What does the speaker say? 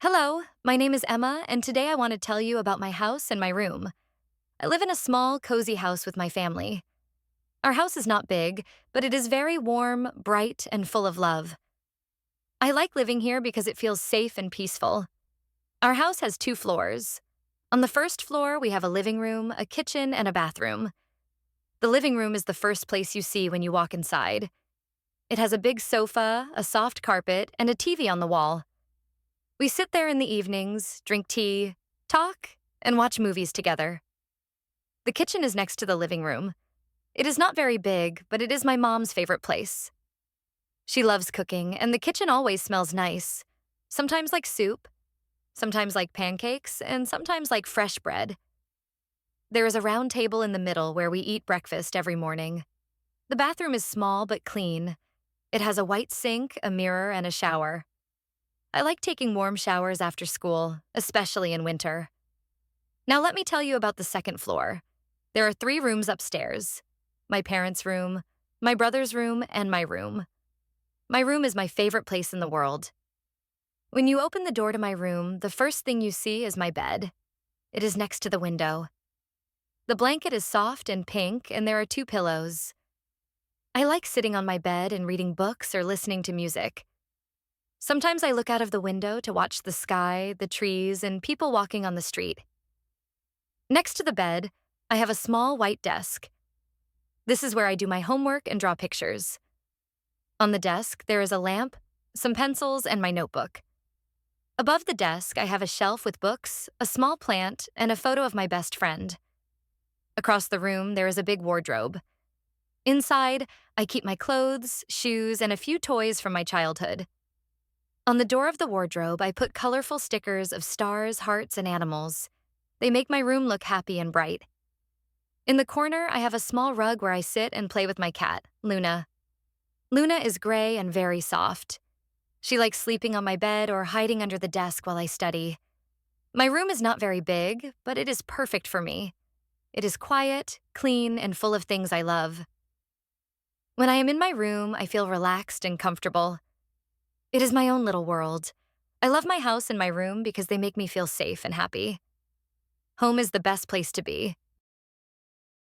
Hello, my name is Emma, and today I want to tell you about my house and my room. I live in a small, cozy house with my family. Our house is not big, but it is very warm, bright, and full of love. I like living here because it feels safe and peaceful. Our house has two floors. On the first floor, we have a living room, a kitchen, and a bathroom. The living room is the first place you see when you walk inside. It has a big sofa, a soft carpet, and a TV on the wall. We sit there in the evenings, drink tea, talk, and watch movies together. The kitchen is next to the living room. It is not very big, but it is my mom's favorite place. She loves cooking, and the kitchen always smells nice. Sometimes like soup, sometimes like pancakes, and sometimes like fresh bread. There is a round table in the middle where we eat breakfast every morning. The bathroom is small but clean. It has a white sink, a mirror, and a shower. I like taking warm showers after school, especially in winter. Now let me tell you about the second floor. There are 3 rooms upstairs: my parents' room, my brother's room, and my room. My room is my favorite place in the world. When you open the door to my room, the first thing you see is my bed. It is next to the window. The blanket is soft and pink, and there are 2 pillows. I like sitting on my bed and reading books or listening to music. Sometimes I look out of the window to watch the sky, the trees, and people walking on the street. Next to the bed, I have a small white desk. This is where I do my homework and draw pictures. On the desk, there is a lamp, some pencils, and my notebook. Above the desk, I have a shelf with books, a small plant, and a photo of my best friend. Across the room, there is a big wardrobe. Inside, I keep my clothes, shoes, and a few toys from my childhood. On the door of the wardrobe, I put colorful stickers of stars, hearts, and animals. They make my room look happy and bright. In the corner, I have a small rug where I sit and play with my cat, Luna. Luna is gray and very soft. She likes sleeping on my bed or hiding under the desk while I study. My room is not very big, but it is perfect for me. It is quiet, clean, and full of things I love. When I am in my room, I feel relaxed and comfortable. It is my own little world. I love my house and my room because they make me feel safe and happy. Home is the best place to be.